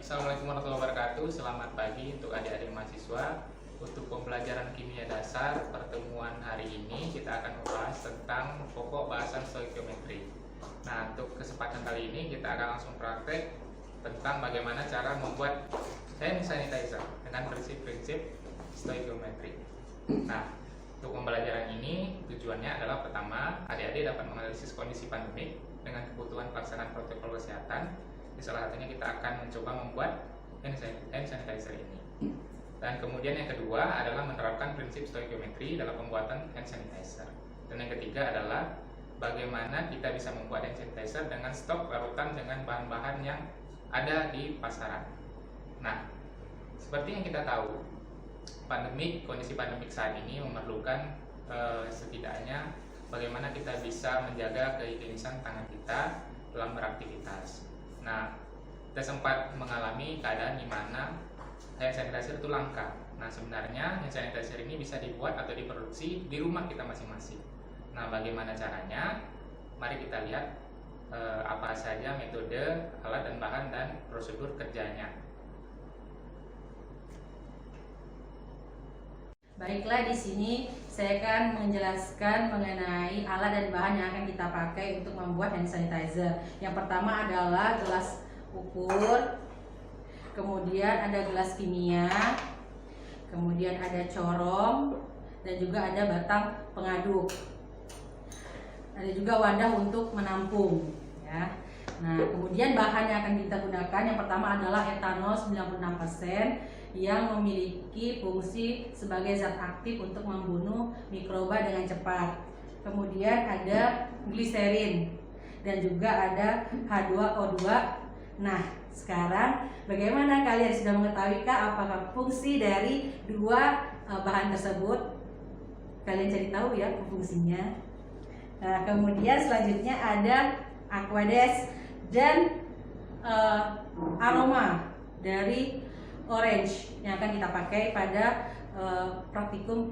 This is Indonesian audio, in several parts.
Assalamualaikum warahmatullahi wabarakatuh. Selamat pagi untuk adik-adik mahasiswa. Untuk pembelajaran kimia dasar pertemuan hari ini kita akan membahas tentang pokok bahasan stoikiometri. Nah, untuk kesempatan kali ini kita akan langsung praktek tentang bagaimana cara membuat hand sanitizer dengan prinsip-prinsip stoikiometri. Nah, untuk pembelajaran ini tujuannya adalah pertama, adik-adik dapat menganalisis kondisi pandemik dengan kebutuhan pelaksanaan protokol kesehatan. Salah satunya kita akan mencoba membuat hand sanitizer ini. Dan kemudian yang kedua adalah menerapkan prinsip stoikiometri dalam pembuatan hand sanitizer. Dan yang ketiga adalah bagaimana kita bisa membuat hand sanitizer dengan stok larutan dengan bahan-bahan yang ada di pasaran. Nah, seperti yang kita tahu, kondisi pandemik saat ini memerlukan setidaknya bagaimana kita bisa menjaga kehigienisan tangan kita dalam beraktivitas. Nah, kita sempat mengalami keadaan di mana hand sanitizer itu langka. Nah, sebenarnya hand sanitizer ini bisa dibuat atau diproduksi di rumah kita masing-masing. Nah, bagaimana caranya? Mari kita lihat apa saja metode, alat dan bahan dan prosedur kerjanya. Baiklah, di sini saya akan menjelaskan mengenai alat dan bahan yang akan kita pakai untuk membuat hand sanitizer. Yang pertama adalah gelas ukur, kemudian ada gelas kimia, kemudian ada corong, dan juga ada batang pengaduk. Ada juga wadah untuk menampung, ya. Nah, kemudian bahan yang akan kita gunakan yang pertama adalah etanol 96% yang memiliki fungsi sebagai zat aktif untuk membunuh mikroba dengan cepat. Kemudian ada gliserin dan juga ada H2O2. Nah, sekarang bagaimana, kalian sudah mengetahuikah apakah fungsi dari dua bahan tersebut? Kalian cari tahu ya fungsinya. Nah, kemudian selanjutnya ada Aquades dan aroma dari orange yang akan kita pakai pada praktikum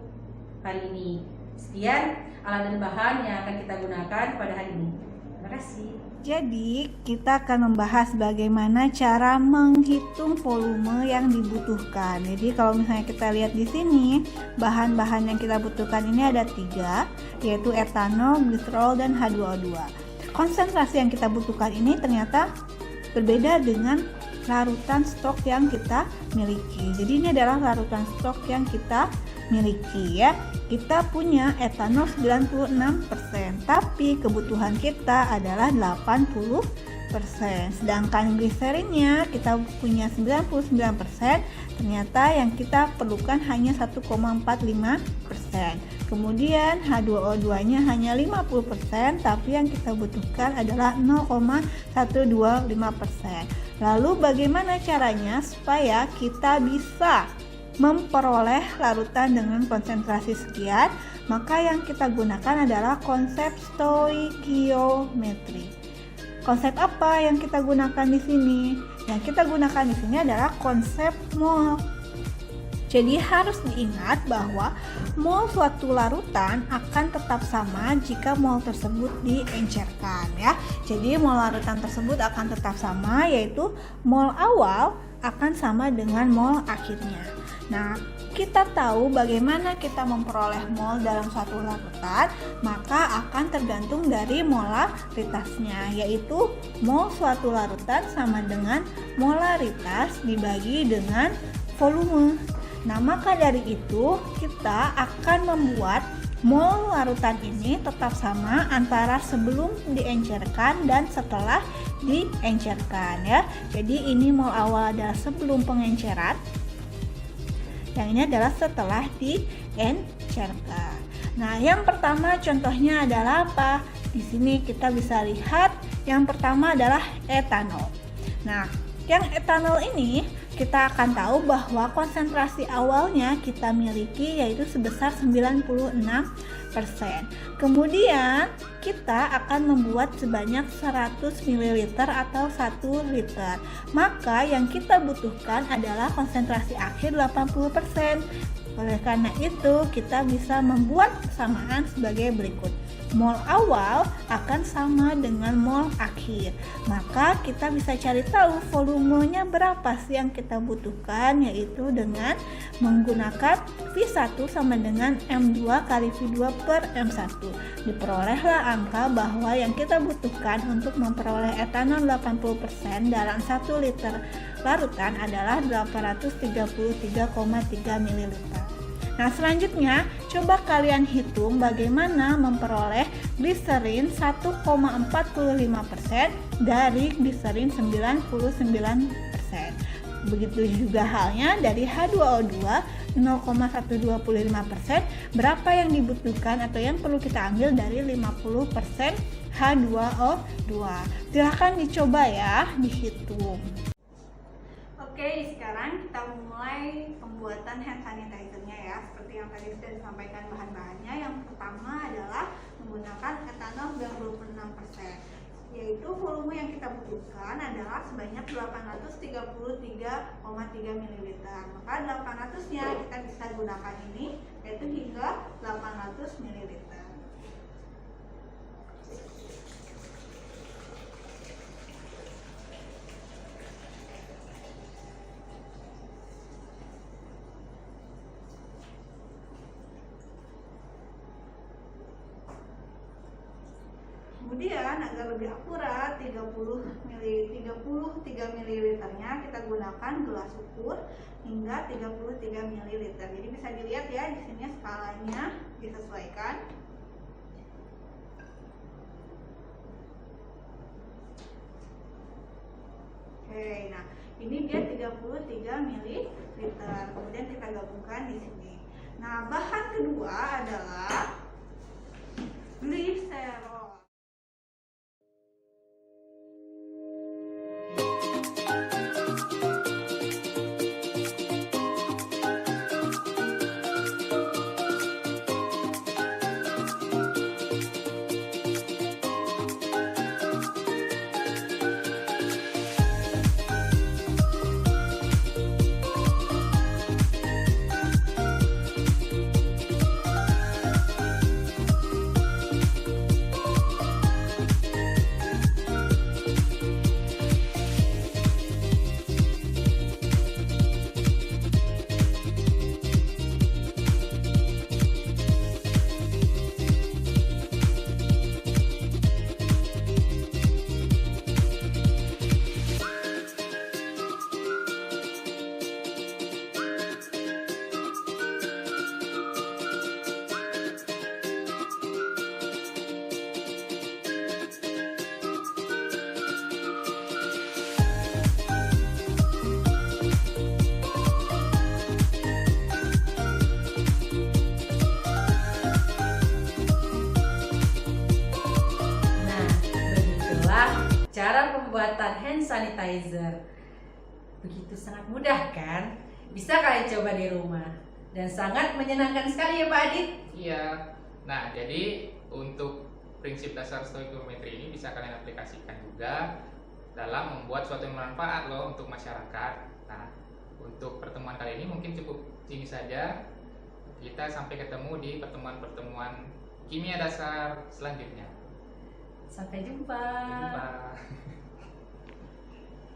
kali ini. Sekian alat dan bahan yang akan kita gunakan pada hari ini. Terima kasih. Jadi, kita akan membahas bagaimana cara menghitung volume yang dibutuhkan. Jadi, kalau misalnya kita lihat di sini, bahan-bahan yang kita butuhkan ini ada 3, yaitu etanol, gliserol, dan H2O2. Konsentrasi yang kita butuhkan ini ternyata berbeda dengan larutan stok yang kita miliki. Jadi ini adalah larutan stok yang kita miliki, ya. Kita punya etanol 96%, tapi kebutuhan kita adalah 80%. Sedangkan gliserinnya kita punya 99%, ternyata yang kita perlukan hanya 1,45%. Kemudian H2O2-nya hanya 50%, tapi yang kita butuhkan adalah 0,125%. Lalu bagaimana caranya supaya kita bisa memperoleh larutan dengan konsentrasi sekian? Maka yang kita gunakan adalah konsep stoikiometri. Konsep apa yang kita gunakan di sini? Yang kita gunakan di sini adalah konsep mol. Jadi harus diingat bahwa mol suatu larutan akan tetap sama jika mol tersebut diencerkan, ya. Jadi mol larutan tersebut akan tetap sama, yaitu mol awal akan sama dengan mol akhirnya. Nah, kita tahu bagaimana kita memperoleh mol dalam suatu larutan, maka akan tergantung dari molaritasnya, yaitu mol suatu larutan sama dengan molaritas dibagi dengan volume. Nah, maka dari itu kita akan membuat mol larutan ini tetap sama antara sebelum diencerkan dan setelah diencerkan, ya. Jadi ini mol awal adalah sebelum pengenceran, yang ini adalah setelah diencerkan. Nah, yang pertama contohnya adalah apa? Di sini kita bisa lihat yang pertama adalah etanol. Nah, yang etanol ini kita akan tahu bahwa konsentrasi awalnya kita miliki yaitu sebesar 96%. Kemudian kita akan membuat sebanyak 100 ml atau 1 liter. Maka yang kita butuhkan adalah konsentrasi akhir 80%. Oleh karena itu kita bisa membuat persamaan sebagai berikut. mol awal akan sama dengan mol akhir. Maka kita bisa cari tahu volumenya berapa sih yang kita butuhkan, yaitu dengan menggunakan V1 sama dengan M2 kali V2 per M1. Diperolehlah angka bahwa yang kita butuhkan untuk memperoleh etanol 80% dalam 1 liter larutan adalah 833,3 ml. Nah, selanjutnya coba kalian hitung bagaimana memperoleh gliserin 1,45% dari gliserin 99%. Begitu juga halnya dari H2O2 0,125%, berapa yang dibutuhkan atau yang perlu kita ambil dari 50% H2O2. Silahkan dicoba ya, dihitung. Oke, sekarang kita mulai pembuatan hand sanitizer-nya ya. Seperti yang tadi sudah disampaikan bahan-bahannya. Yang pertama adalah menggunakan etanol 96%. Yaitu volume yang kita butuhkan adalah sebanyak 833,3 ml. Maka 800-nya kita bisa gunakan ini, yaitu hingga 800 ml. Kemudian agar lebih akurat 33 ml-nya kita gunakan gelas ukur hingga 33 ml. Jadi bisa dilihat ya di sini skalanya disesuaikan. Oke, nah ini dia 33 ml. Kemudian kita gabungkan di sini. Nah, bahan kedua adalah gliserol. Cara pembuatan hand sanitizer begitu sangat mudah kan? Bisa kalian coba di rumah dan sangat menyenangkan sekali ya Pak Adit? Iya. Nah, jadi untuk prinsip dasar stoikiometri ini bisa kalian aplikasikan juga dalam membuat suatu yang bermanfaat loh untuk masyarakat. Nah, untuk pertemuan kali ini mungkin cukup ini saja. Kita sampai ketemu di pertemuan-pertemuan kimia dasar selanjutnya. Sampai jumpa. Sampai jumpa.